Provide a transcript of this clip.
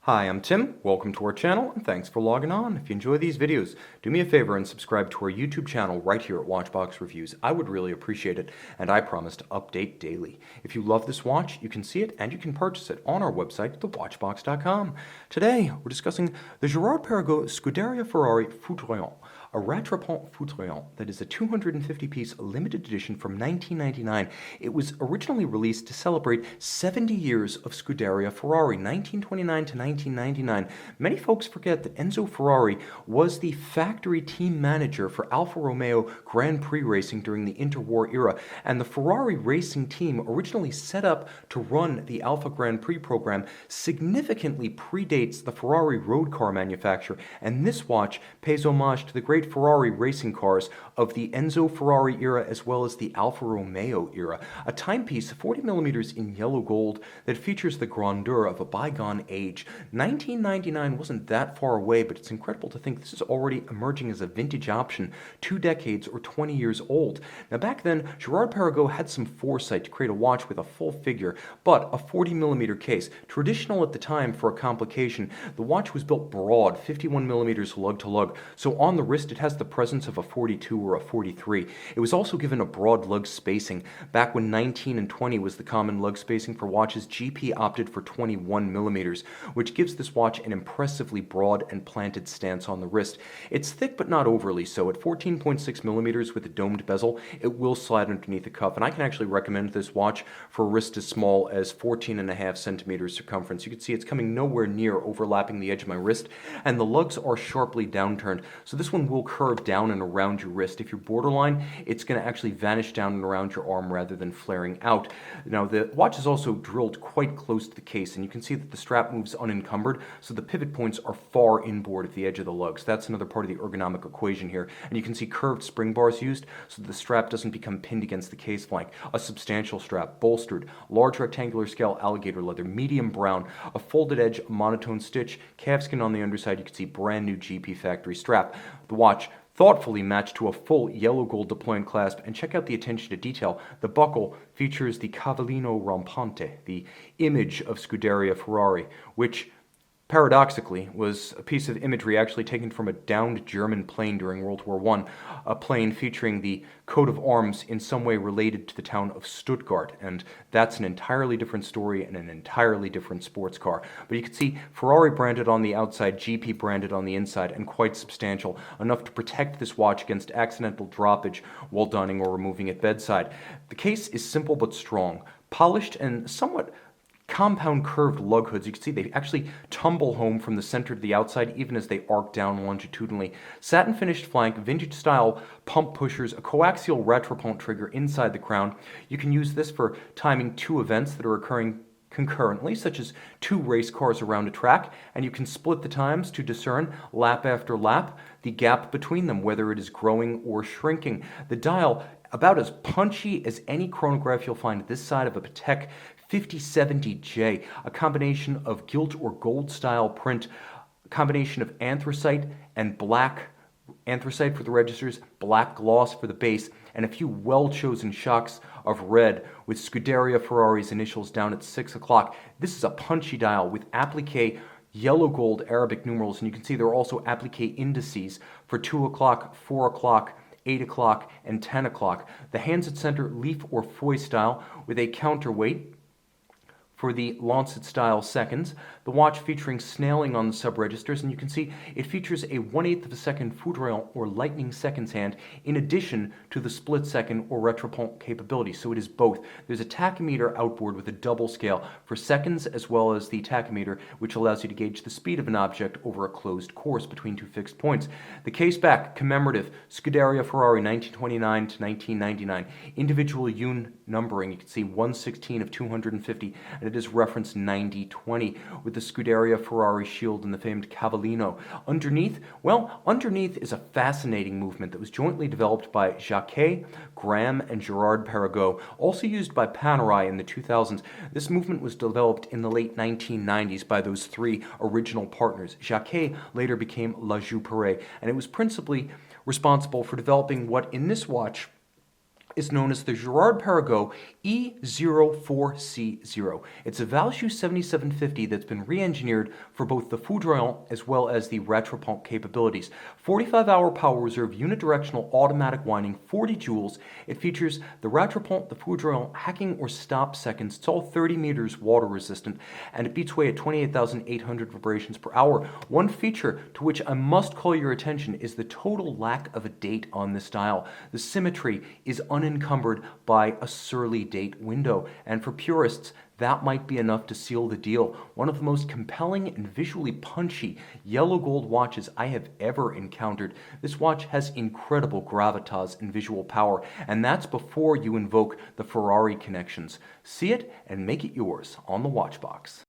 Hi, I'm Tim. Welcome to our channel, and thanks for logging on. If you enjoy these videos, do me a favor and subscribe to our YouTube channel right here at Watchbox Reviews. I would really appreciate it, and I promise to update daily. If you love this watch, you can see it and you can purchase it on our website, thewatchbox.com. Today, we're discussing the Girard Perregaux Scuderia Ferrari Foudroyante, a rattrapante foudroyante that is a 250-piece limited edition from 1999. It was originally released to celebrate 70 years of Scuderia Ferrari, 1929 to 1999. Many folks forget that Enzo Ferrari was the factory team manager for Alfa Romeo Grand Prix racing during the interwar era, and the Ferrari racing team, originally set up to run the Alfa Grand Prix program, significantly predates the Ferrari road car manufacturer, and this watch pays homage to the great Ferrari racing cars of the Enzo Ferrari era as well as the Alfa Romeo era. A timepiece 40 millimeters in yellow gold that features the grandeur of a bygone age. 1999 wasn't that far away, but it's incredible to think this is already emerging as a vintage option 2 decades or 20 years old. Now back then, Girard Perregaux had some foresight to create a watch with a full figure, but a 40 millimeter case. Traditional at the time for a complication, the watch was built broad, 51 millimeters lug to lug, so on the wrist it has the presence of a 42 or a 43. It was also given a broad lug spacing. Back when 19 and 20 was the common lug spacing for watches, GP opted for 21 millimeters, which gives this watch an impressively broad and planted stance on the wrist. It's thick but not overly so. At 14.6 millimeters with a domed bezel, it will slide underneath the cuff, and I can actually recommend this watch for a wrist as small as 14.5 centimeters circumference. You can see it's coming nowhere near overlapping the edge of my wrist, and the lugs are sharply downturned, so this one will curve down and around your wrist. If you're borderline, it's going to actually vanish down and around your arm rather than flaring out. Now, the watch is also drilled quite close to the case, and you can see that the strap moves unencumbered, so the pivot points are far inboard at the edge of the lugs. That's another part of the ergonomic equation here. And you can see curved spring bars used so that the strap doesn't become pinned against the case flank. A substantial strap, bolstered, large rectangular scale alligator leather, medium brown, a folded edge monotone stitch, calfskin on the underside. You can see brand new GP factory strap. The watch thoughtfully matched to a full yellow gold deployant clasp, and check out the attention to detail. The buckle features the cavallino rampante, the image of Scuderia Ferrari, which paradoxically was a piece of imagery actually taken from a downed German plane during World War I, a plane featuring the coat of arms in some way related to the town of Stuttgart, and that's an entirely different story and an entirely different sports car. But you can see Ferrari branded on the outside, GP branded on the inside, and quite substantial, enough to protect this watch against accidental droppage while donning or removing at bedside. The case is simple but strong, polished and somewhat compound curved lug hoods. You can see they actually tumble home from the center to the outside even as they arc down longitudinally. Satin finished flank, vintage style pump pushers, a coaxial rattrapante trigger inside the crown. You can use this for timing 2 events that are occurring concurrently, such as 2 race cars around a track, and you can split the times to discern, lap after lap, the gap between them, whether it is growing or shrinking. The dial, about as punchy as any chronograph you'll find this side of a Patek 5070J, a combination of gilt or gold style print, a combination of anthracite and black, anthracite for the registers, black gloss for the base, and a few well-chosen shocks of red with Scuderia Ferrari's initials down at 6 o'clock. This is a punchy dial with applique yellow gold Arabic numerals, and you can see there are also applique indices for 2 o'clock, 4 o'clock, 8 o'clock, and 10 o'clock. The hands at center leaf or foy style with a counterweight for the lancet style seconds. The watch featuring snailing on the sub-registers, and you can see it features a 1/8 of a second foudroyant or lightning seconds hand in addition to the split second or rattrapante capability, so it is both. There's a tachymeter outboard with a double scale for seconds as well as the tachymeter, which allows you to gauge the speed of an object over a closed course between 2 fixed points. The case back, commemorative, Scuderia Ferrari 1929 to 1999. Individual UN numbering, you can see 116 of 250, and it is reference 9020 with the Scuderia Ferrari shield and the famed cavallino. Underneath, well, underneath is a fascinating movement that was jointly developed by Jacquet, Graham, and Girard Perregaux, also used by Panerai in the 2000s. This movement was developed in the late 1990s by those 3 original partners. Jacquet later became lug-to-lug, and it was principally responsible for developing what in this watch is known as the Girard Perregaux E04C0. It's a value 7750 that's been re-engineered for both the Foudroyante as well as the retropomp capabilities. 45-hour power reserve, unidirectional automatic winding, 40 joules. It features the retropomp, the Foudroyante hacking or stop seconds. It's all 30 meters water resistant, and it beats away at 28,800 vibrations per hour. One feature to which I must call your attention is the total lack of a date on this dial. The symmetry is unencumbered by a surly date window, and for purists, that might be enough to seal the deal. One of the most compelling and visually punchy yellow gold watches I have ever encountered. This watch has incredible gravitas and visual power, and that's before you invoke the Ferrari connections. See it and make it yours on the Watchbox.